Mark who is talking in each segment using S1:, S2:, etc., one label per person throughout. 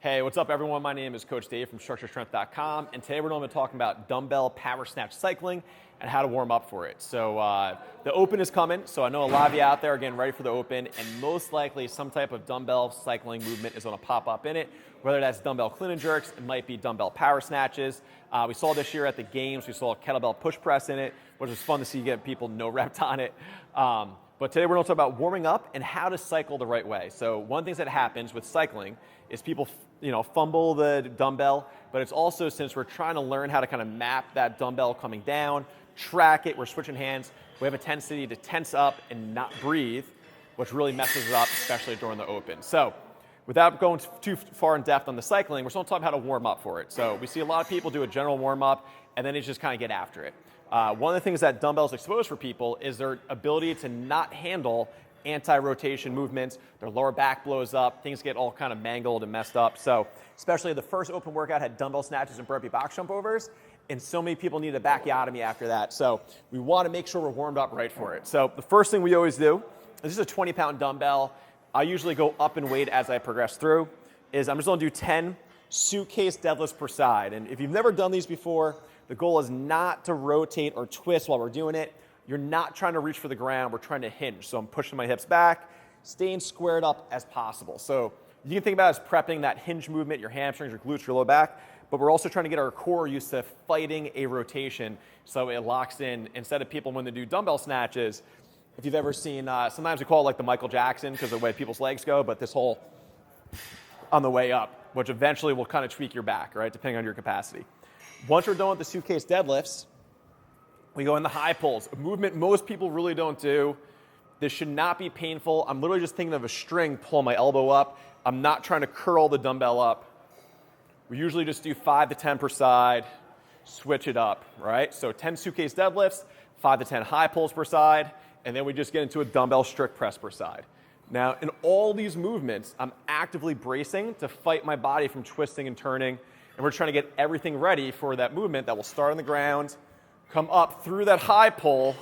S1: Hey, what's up everyone? My name is Coach Dave from StructuredStrength.com, and today we're going to be talking about dumbbell power snatch cycling and how to warm up for it. So the Open is coming, so I know a lot of you out there are getting ready for the Open, and most likely some type of dumbbell cycling movement is going to pop up in it, whether that's dumbbell clean and jerks, it might be dumbbell power snatches. We saw this year at the games, we saw kettlebell push press in it, which was fun to see get people no reps on it. But today we're going to talk about warming up and how to cycle the right way. So one of the things that happens with cycling is people fumble the dumbbell, but it's also, since we're trying to learn how to kind of map that dumbbell coming down, track it, we're switching hands, we have a tendency to tense up and not breathe, which really messes it up, especially during the Open. So without going too far in depth on the cycling, we're still talking how to warm up for it. So we see a lot of people do a general warm up, and then they just kind of get after it. One of the things that dumbbells expose for people is their ability to not handle anti-rotation movements. Their lower back blows up, things get all kind of mangled and messed up. So especially the first Open workout had dumbbell snatches and burpee box jump overs, and so many people need a bacchiotomy after that. So we want to make sure we're warmed up right for it. So the first thing we always do, this is a 20-pound dumbbell. I usually go up in weight as I progress through, is I'm just going to do 10 suitcase deadlifts per side. And if you've never done these before, the goal is not to rotate or twist while we're doing it. You're not trying to reach for the ground, we're trying to hinge. So I'm pushing my hips back, staying squared up as possible. So you can think about it as prepping that hinge movement, your hamstrings, your glutes, your low back, but we're also trying to get our core used to fighting a rotation so it locks in. Instead of people when they do dumbbell snatches, if you've ever seen, sometimes we call it like the Michael Jackson because of the way people's legs go, but this whole on the way up, which eventually will kind of tweak your back, right, depending on your capacity. Once we're done with the suitcase deadlifts, we go in the high pulls, a movement most people really don't do. This should not be painful. I'm literally just thinking of a string pulling my elbow up. I'm not trying to curl the dumbbell up. We usually just do 5 to 10 per side, switch it up, right? So 10 suitcase deadlifts, 5 to 10 high pulls per side, and then we just get into a dumbbell strict press per side. Now, in all these movements, I'm actively bracing to fight my body from twisting and turning, and we're trying to get everything ready for that movement that will start on the ground, come up through that high pull,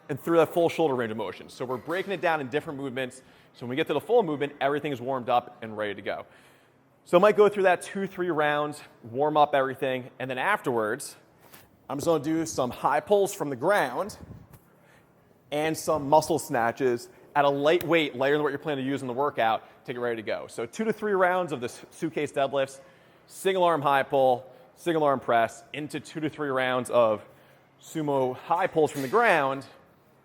S1: and through that full shoulder range of motion. So we're breaking it down in different movements, so when we get to the full movement, everything is warmed up and ready to go. So I might go through that 2-3 rounds, warm up everything, and then afterwards, I'm just gonna do some high pulls from the ground and some muscle snatches at a light weight, lighter than what you're planning to use in the workout, to get ready to go. So 2 to 3 rounds of the suitcase deadlifts, single arm high pull, single arm press, into 2 to 3 rounds of sumo high pulls from the ground,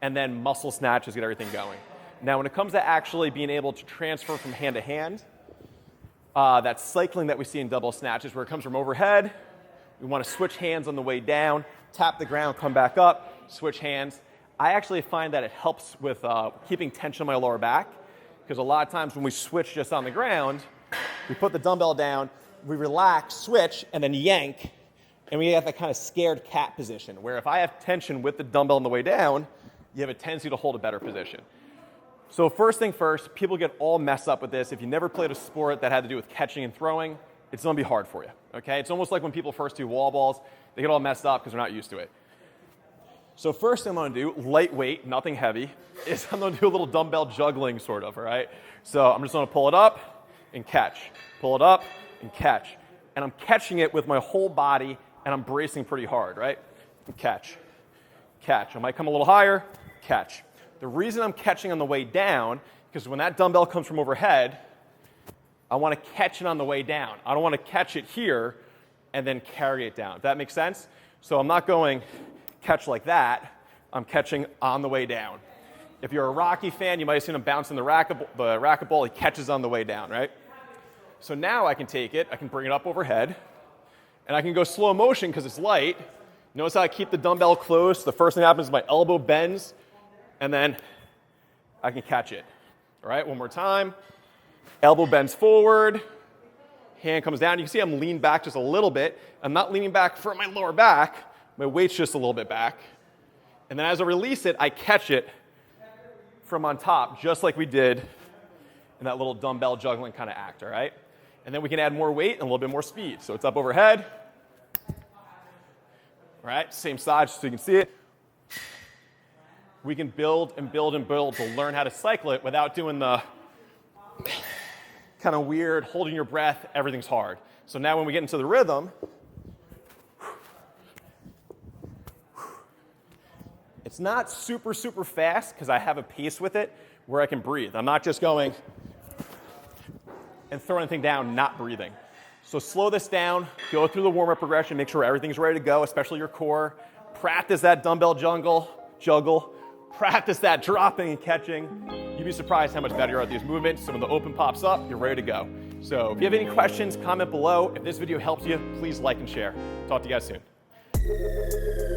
S1: and then muscle snatches, get everything going. Now, when it comes to actually being able to transfer from hand to hand, that cycling that we see in double snatches, where it comes from overhead, we want to switch hands on the way down, tap the ground, come back up, switch hands. I actually find that it helps with keeping tension on my lower back, because a lot of times when we switch just on the ground, we put the dumbbell down, we relax, switch, and then yank, and we have that kind of scared cat position, where if I have tension with the dumbbell on the way down, you have a tendency to hold a better position. So first thing first, people get all messed up with this. If you never played a sport that had to do with catching and throwing, it's going to be hard for you, okay? It's almost like when people first do wall balls, they get all messed up because they're not used to it. So first thing I'm going to do, lightweight, nothing heavy, is I'm going to do a little dumbbell juggling sort of, all right? So I'm just going to pull it up and catch, pull it up and catch. And I'm catching it with my whole body, and I'm bracing pretty hard, right? And catch, catch. I might come a little higher, catch. The reason I'm catching on the way down, because when that dumbbell comes from overhead, I want to catch it on the way down. I don't want to catch it here and then carry it down. Does that make sense? So I'm not going catch like that. I'm catching on the way down. If you're a Rocky fan, you might have seen him bouncing the racquetball. He catches on the way down, right? So now I can take it, I can bring it up overhead, and I can go slow motion because it's light. Notice how I keep the dumbbell close. The first thing that happens is my elbow bends, and then I can catch it. All right, one more time. Elbow bends forward, hand comes down. You can see I'm leaned back just a little bit. I'm not leaning back for my lower back. My weight's just a little bit back. And then as I release it, I catch it from on top, just like we did in that little dumbbell juggling kind of act, all right? And then we can add more weight and a little bit more speed. So it's up overhead. All right, same side just so you can see it. We can build and build and build to learn how to cycle it without doing the kind of weird, holding your breath, everything's hard. So now when we get into the rhythm, it's not super, super fast because I have a pace with it where I can breathe. I'm not just going and throwing anything down, not breathing. So slow this down, go through the warm-up progression, make sure everything's ready to go, especially your core. Practice that dumbbell juggle. Practice that dropping and catching. You'd be surprised how much better you are at these movements. So when the open pops up, you're ready to go. So if you have any questions, comment below. If this video helps you, please like and share. Talk to you guys soon.